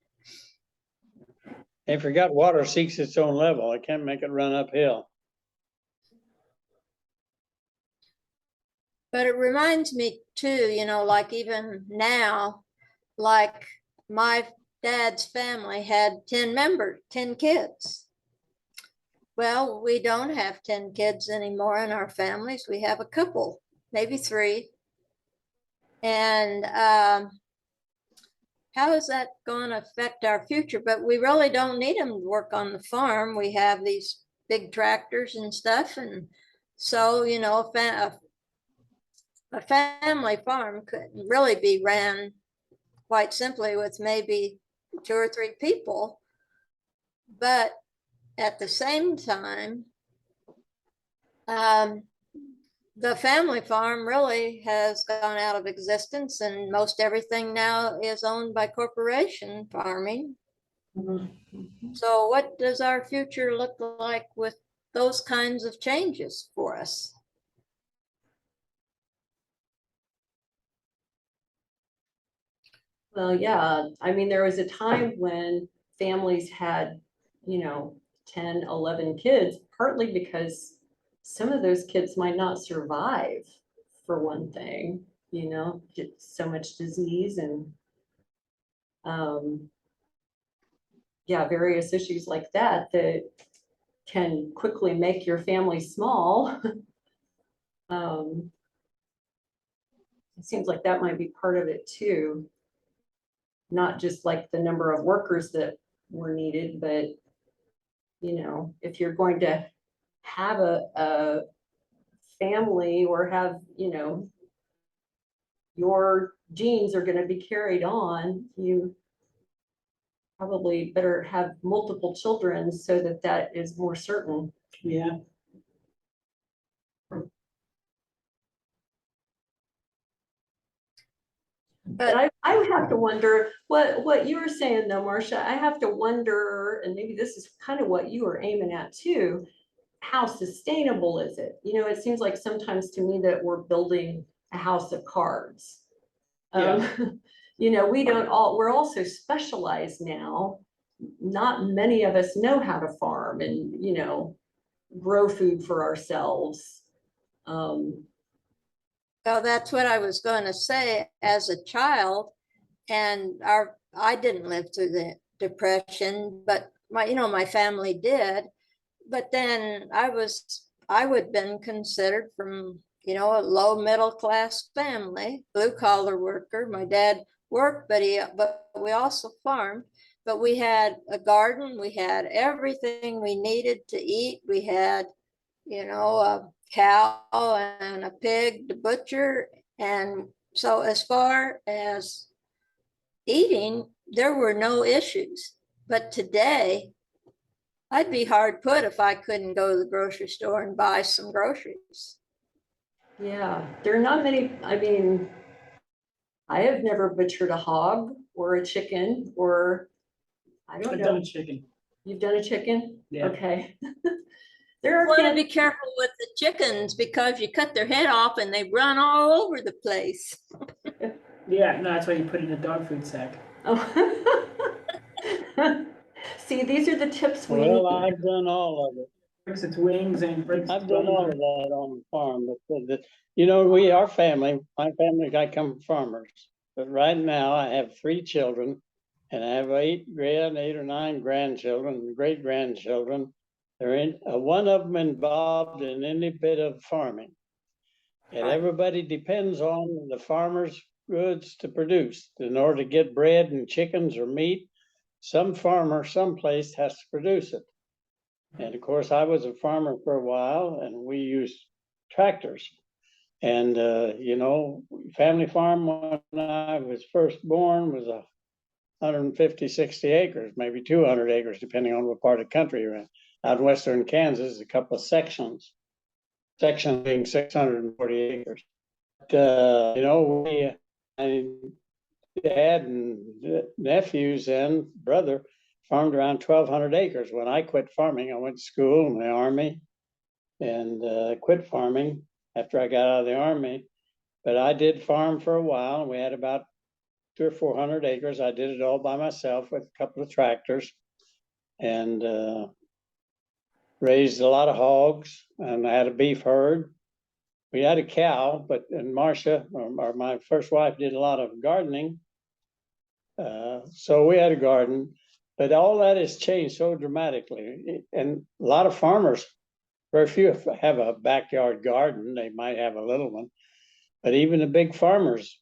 they forgot water seeks its own level. It can't make it run uphill. But it reminds me too, you know, like even now, like my dad's family had 10 members, 10 kids. Well, we don't have 10 kids anymore in our families. We have a couple, maybe 3. And how is that going to affect our future? But we really don't need them to work on the farm. We have these big tractors and stuff. And so, you know, a family farm could really be ran quite simply with maybe 2 or 3 people. But at the same time, the family farm really has gone out of existence, and most everything now is owned by corporation farming. So what does our future look like with those kinds of changes for us? Well, yeah, I mean, there was a time when families had, you know, 10, 11 kids, partly because some of those kids might not survive, for one thing, you know, get so much disease and yeah, various issues like that that can quickly make your family small. It seems like that might be part of it too. Not just like the number of workers that were needed, but if you're going to have a family or have, your genes are going to be carried on, you probably better have multiple children so that that is more certain. Yeah. But I have to wonder what you were saying though, Marcia. I have to wonder, and maybe this is kind of what you were aiming at too. How sustainable is it? It seems like sometimes to me that we're building a house of cards. We're all so specialized now. Not many of us know how to farm and, grow food for ourselves. Well, that's what I was going to say. As a child, and I didn't live through the Depression, but my family did. But then I would have been considered from, a low middle class family, blue collar worker. My dad worked, but we also farmed. But we had a garden, we had everything we needed to eat. We had, a cow and a pig to butcher. And so as far as eating, there were no issues. But today, I'd be hard put if I couldn't go to the grocery store and buy some groceries. Yeah, there are not many. I mean, I have never butchered a hog or a chicken, or I don't I've know. done a chicken. You've done a chicken? Yeah. Okay. There You are want to be careful with the chickens because you cut their head off and they run all over the place. Yeah, no, that's why you put it in a dog food sack. Oh. See, these are the tips we Well, need. I've done all of it. Breaks its wings and breaks I've its done all of bones. that on the farm, but our family, my family, I come from farmers. But right now I have 3 children and I have 8 or 9 grandchildren and great grandchildren. They're one of them involved in any bit of farming. And everybody depends on the farmer's goods to produce. In order to get bread and chickens or meat, some farmer someplace has to produce it. And of course, I was a farmer for a while and we used tractors. And, family farm when I was first born was 150, 60 acres, maybe 200 acres, depending on what part of the country you're in. Out in western Kansas, a couple of sections being 640 acres. But, dad and nephews and brother farmed around 1,200 acres. When I quit farming, I went to school in the Army and quit farming after I got out of the Army. But I did farm for a while, and we had about 200 or 400 acres. I did it all by myself with a couple of tractors and raised a lot of hogs, and I had a beef herd. We had a cow, and Marcia, or my first wife, did a lot of gardening. So we had a garden, but all that has changed so dramatically. And a lot of farmers, very few have a backyard garden. They might have a little one, but even the big farmers,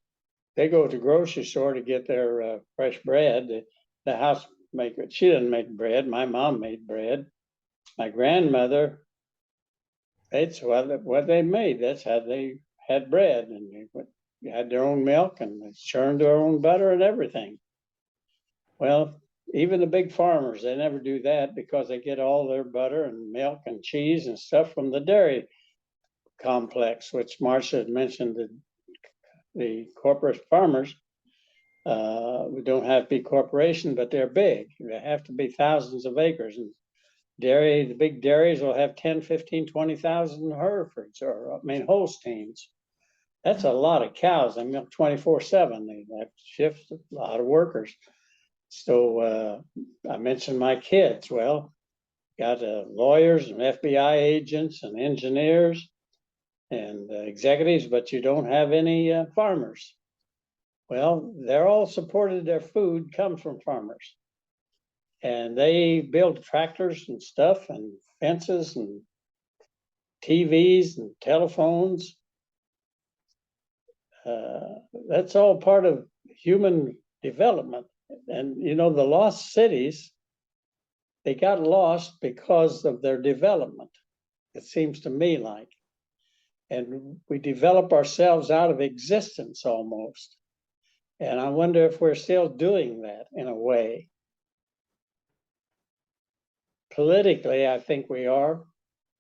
they go to the grocery store to get their fresh bread. The housemaker, she didn't make bread. My mom made bread. My grandmother, it's what they made. That's how they had bread, and they had their own milk and they churned their own butter and everything. Well, even the big farmers, they never do that because they get all their butter and milk and cheese and stuff from the dairy complex, which Marcia had mentioned. The corporate farmers don't have to be corporation, but they're big. They have to be thousands of acres. And the big dairies will have 10, 15, 20,000 Herefords Holsteins. That's a lot of cows. They milk 24/7. They have shifts, a lot of workers. So I mentioned my kids. Well, got lawyers and FBI agents and engineers and executives, but you don't have any farmers. Well, they're all supported. Their food comes from farmers. And they build tractors and stuff and fences and TVs and telephones. That's all part of human development. And you know, the lost cities, they got lost because of their development. It seems to me like. And we develop ourselves out of existence almost. And I wonder if we're still doing that in a way. Politically, I think we are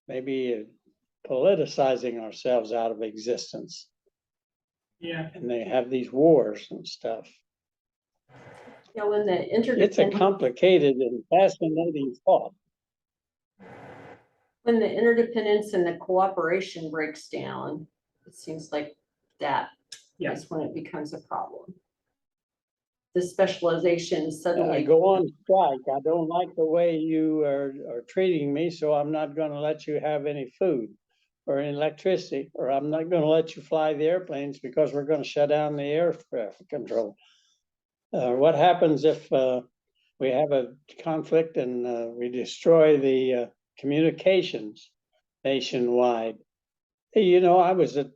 maybe politicizing ourselves out of existence. Yeah. And they have these wars and stuff. You know, when the It's a interdependence, complicated and fascinating thought. when the interdependence and the cooperation breaks down, it seems like that Yeah. is when it becomes a problem. The specialization I suddenly, go on strike. I don't like the way you are treating me, so I'm not going to let you have any food or any electricity, or I'm not going to let you fly the airplanes because we're going to shut down the air traffic control. What happens if we have a conflict and we destroy the communications nationwide? Hey, you know, I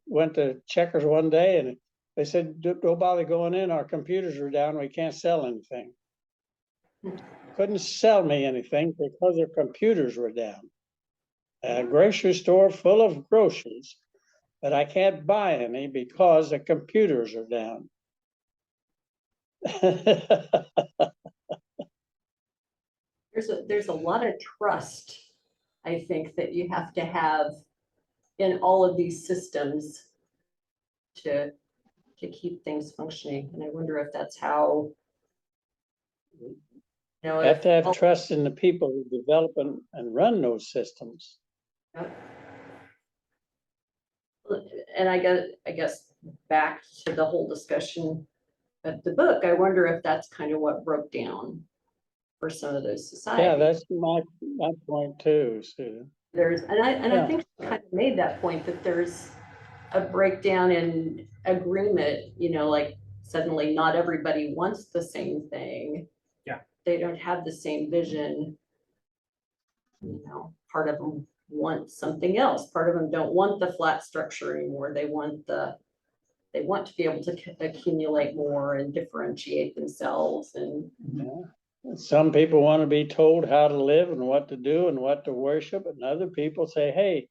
went to Checkers one day and they said, don't bother going in. Our computers are down. We can't sell anything. Couldn't sell me anything because their computers were down. A grocery store full of groceries, but I can't buy any because the computers are down. there's a lot of trust, I think, that you have to have in all of these systems to keep things functioning. And I wonder if that's how, you know, You have to have trust in the people who develop and run those systems. and I guess back to the whole discussion of the book, I wonder if that's kind of what broke down for some of those societies. Yeah, that's my point too, Sue. I think she kind of made that point, that there's a breakdown in agreement, you know, like suddenly not everybody wants the same thing. Yeah. They don't have the same vision. You know, part of them want something else. Part of them don't want the flat structure anymore. They want to be able to accumulate more and differentiate themselves. And Yeah. Some people want to be told how to live and what to do and what to worship, and other people say, hey,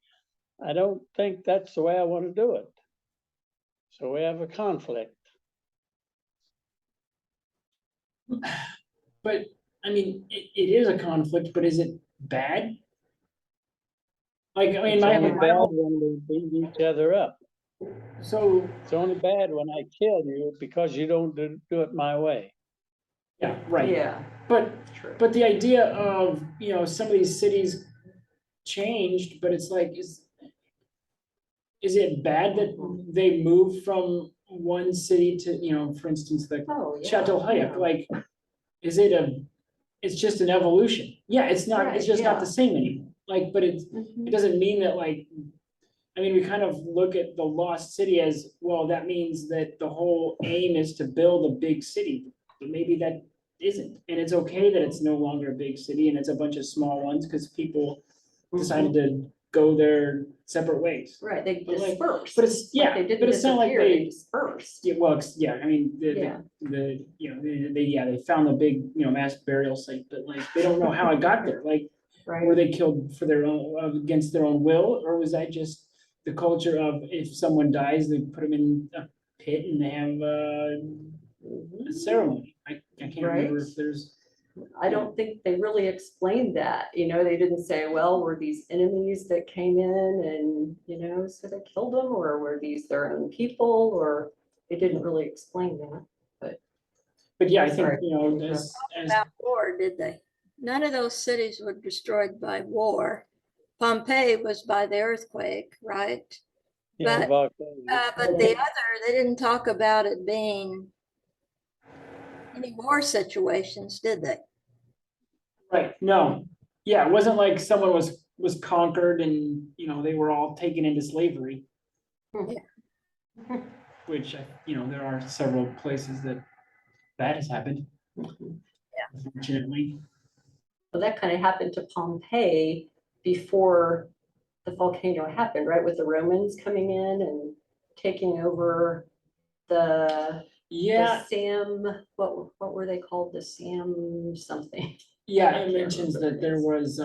I don't think that's the way I want to do it. So we have a conflict. But I mean, it is a conflict, but is it bad? Like, I mean, It's my only bad when we beat each other up. so It's only bad when I kill you because you don't do it my way. yeah, right. yeah, But true. But the idea of, you know, some of these cities changed, but it's like, is it bad that they moved from one city to, you know, for instance, like Oh, yeah. Chateau Hayek, Yeah. like, it's just an evolution. Yeah, it's Right, just not yeah. the same anymore. Like, but it Mhm. doesn't mean that, like, I mean, we kind of look at the lost city as, well, that means that the whole aim is to build a big city, but maybe that isn't. And it's okay that it's no longer a big city and it's a bunch of small ones because people decided to go their separate ways. Right, they But like- dispersed. But it's, yeah, They didn't but it's not like disappear, they they, dispersed. yeah, well, yeah, I mean, Yeah. they found a big, you know, mass burial site, but like, they don't know how it got there. Like, were Right, they killed for their own, against their own will, or was that just the culture of if someone dies, they put them in a pit and they have a ceremony? I can't remember Right. if there's, I don't think they really explained that, you know, they didn't say, well, were these enemies that came in and, you know, so they killed them, or were these their own people, or they didn't really explain that. but yeah, I think, Sorry. you know, as About war, did they? None of those cities were destroyed by war. Pompeii was by the earthquake, right? Yeah, But the other, they didn't talk about it being any war situations, did they? right, no, yeah, it wasn't like someone was conquered and, you know, they were all taken into slavery. Yeah. Which, you know, there are several places that has happened, Mhm. unfortunately. Well, that kind of happened to Pompeii before the volcano happened, right? With the Romans coming in and taking over the Yeah, Sam, what were they called? The Sam something. yeah, I it can't mentions remember that there this. was,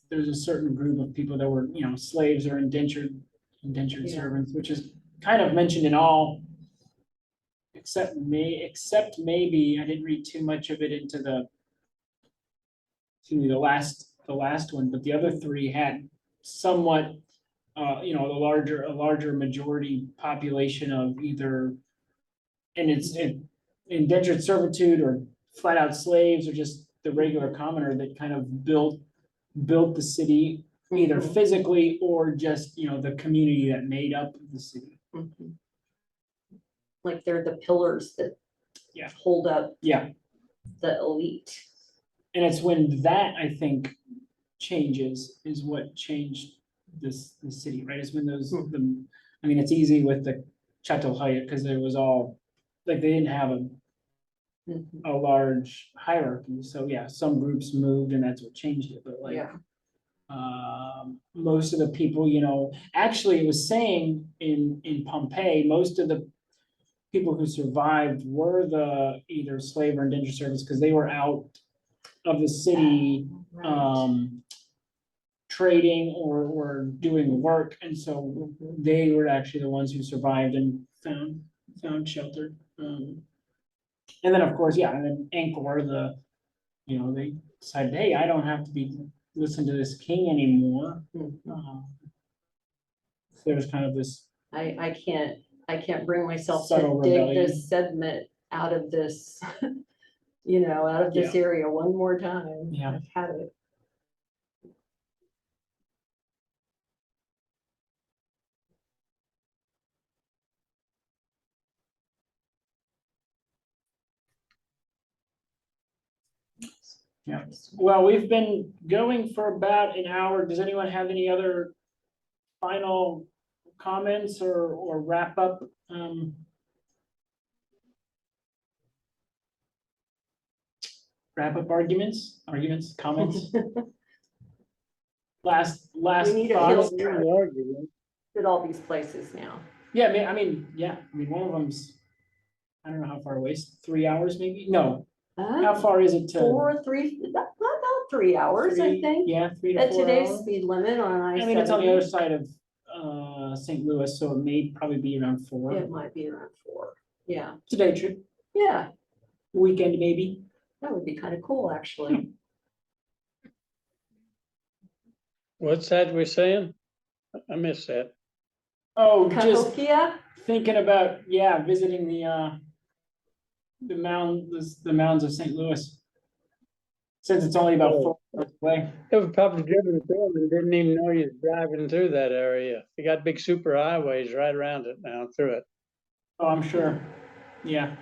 there's a certain group of people that were, slaves or indentured Yeah. servants, which is kind of mentioned in all, except maybe, I didn't read too much of it into the last one, but the other three had somewhat, a larger majority population of either, and it's indentured servitude or flat out slaves or just the regular commoner that kind of built the city either Mhm, physically or just, the community that made up the city. mhm. Like they're the pillars that Yeah. hold up Yeah, the elite. and it's when that, I think, changes is what changed the city, right? It's when I mean, it's easy with the Chateau Hyatt because it was all, like, they didn't have Mhm. a large hierarchy. So yeah, some groups moved and that's what changed it, but like, Yeah. most of the people, actually it was saying in Pompeii, most of the people who survived were the either slave or indentured servants because they were out of the city, Right. trading or doing work, and so they were actually the ones who survived and found shelter. And then of course, yeah, and then Angkor, they decided, hey, I don't have to listen to this king anymore. Mhm. So there's kind of this, I can't bring myself to Subtle dig rebellion. this sediment out of this, out of this area one more time. Yeah. I've had it. yeah. Well, we've been going for about an hour. Does anyone have any other final comments or wrap up? Wrap up arguments, comments? Last We need a thoughts? field trip at all these places now. Yeah, one of them's, I don't know how far away, 3 hours maybe? No, how far is it to? 4, 3, about 3 hours, I think. Yeah, 3 to At 4 today's hours. speed limit on I mean, it's on the I-70. other side of St. Louis, so it may probably be around 4. It might be around 4. Yeah, It's a day trip, yeah, weekend maybe. that would be kind of cool, actually. What's that we're saying? I missed that. Oh, just Cahokia? thinking about, visiting the mounds of St. Louis. Since it's only about 4 hours away. It was probably driven through and didn't even know you was driving through that area. You got big super highways right around it now through it. Oh, I'm sure, yeah.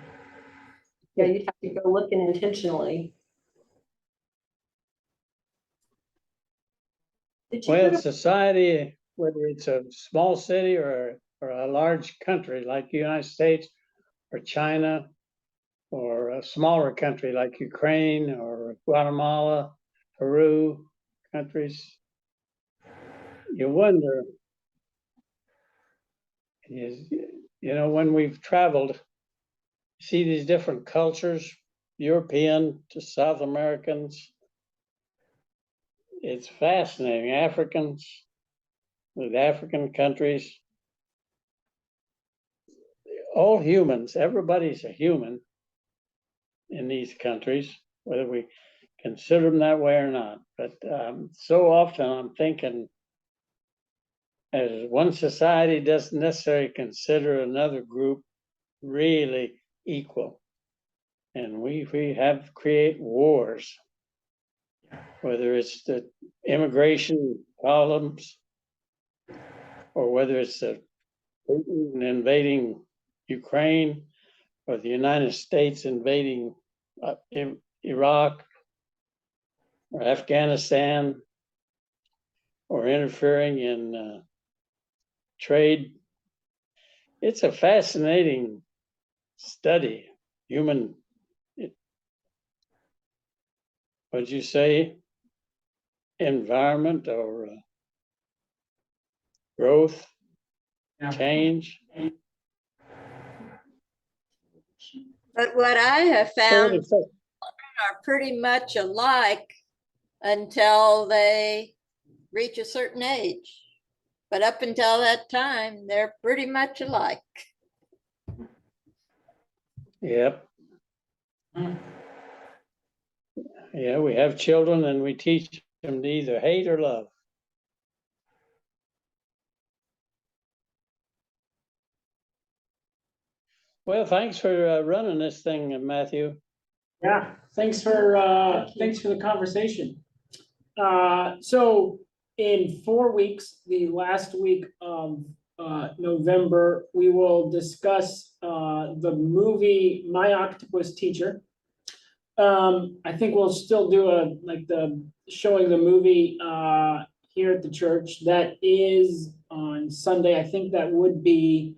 Yeah, you'd have to go looking intentionally. Did you go Well, to society, whether it's a small city or a large country like the United States or China, or a smaller country like Ukraine or Guatemala, Peru, countries, you wonder, when we've traveled, see these different cultures, European to South Americans. It's fascinating. Africans with African countries, all humans, everybody's a human in these countries, whether we consider them that way or not. But so often I'm thinking, as one society doesn't necessarily consider another group really equal. And we have create wars, whether it's the immigration problems or whether it's the Putin invading Ukraine or the United States invading Iraq or Afghanistan or interfering in trade. It's a fascinating study, human what'd you say? Environment or growth, Yeah. change? But what I have What found would it say? are pretty much alike until they reach a certain age. But up until that time, they're pretty much alike. Yep. Yeah, we have children and we teach them to either hate or love. Well, thanks for running this thing, Matthew. Yeah, thanks for the conversation. So in 4 weeks, the last week of November, we will discuss the movie My Octopus Teacher. I think we'll still do showing the movie here at the church. That is on Sunday. I think that would be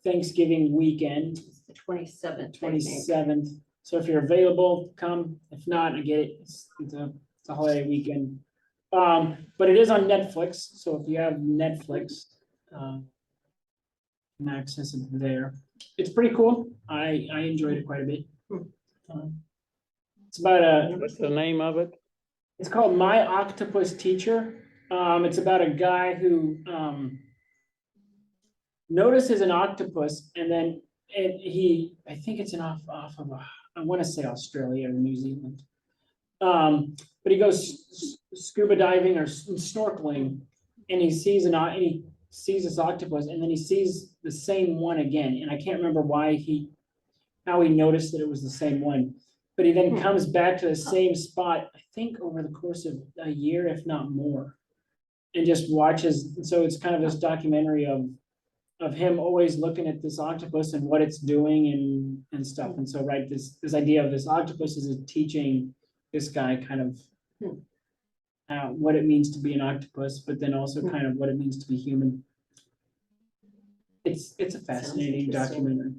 Thanksgiving weekend. It's the 27th. 27th. So if you're available, come. If not, I get it. It's a holiday weekend. But it is on Netflix. So if you have Netflix, you can access it there. It's pretty cool. I enjoyed it quite a bit. It's about What's the name of it? it's called My Octopus Teacher. It's about a guy who notices an octopus and then I think it's off of I want to say Australia or New Zealand. But he goes scuba diving or snorkeling, and he sees this octopus, and then he sees the same one again. And I can't remember how he noticed that it was the same one. But he then comes back to the same spot, I think over the course of a year, if not more, and just watches. So it's kind of this documentary of him always looking at this octopus and what it's doing and stuff. And so, right, this idea of this octopus is teaching this guy kind of what it means to be an octopus, but then also kind of what it means to be human. It's a fascinating documentary.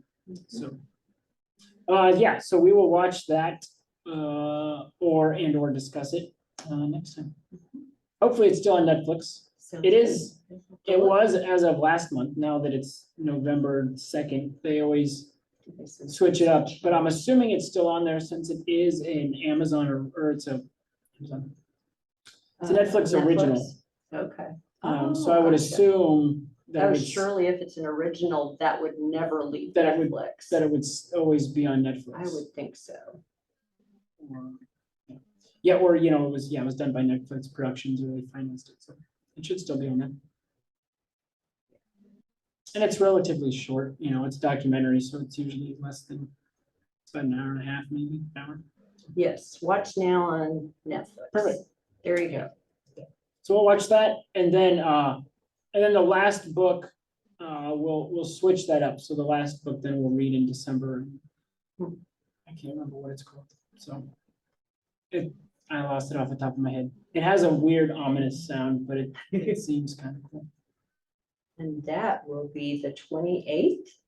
So, yeah, so we will watch that or discuss it next time. Hopefully it's still on Netflix. It was as of last month. Now that it's November 2nd, they always switch it up, but I'm assuming it's still on there since it is in Amazon or it's a Netflix original. Okay. So I would Gotcha. assume that Oh, it's surely if it's an original, that would never leave That it would- Netflix. that it would always be on Netflix. I would think so. Or, yeah, or it was done by Netflix Productions, or they financed it, so it should still be on there. And it's relatively short, it's documentary, so it's usually it's about an hour and a half, maybe an hour. Yes, watch now on Netflix. Perfect. There you go. So we'll watch that, and then the last book, we'll switch that up. So the last book then we'll read in December. I can't remember what it's called. So I lost it off the top of my head. It has a weird ominous sound, but it seems kind of cool. And that will be the 28th.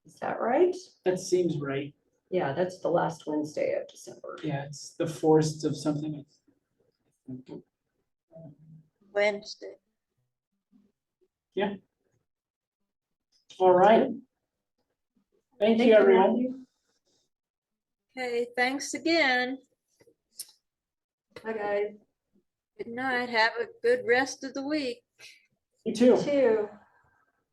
Is that right? That seems right. Yeah, that's the last Wednesday of December. Yeah, it's the forests of something. Wednesday. Yeah. All right. Thank you, everyone. Okay, thanks again. Bye, guys. Good night. Have a good rest of the week. You too. You too.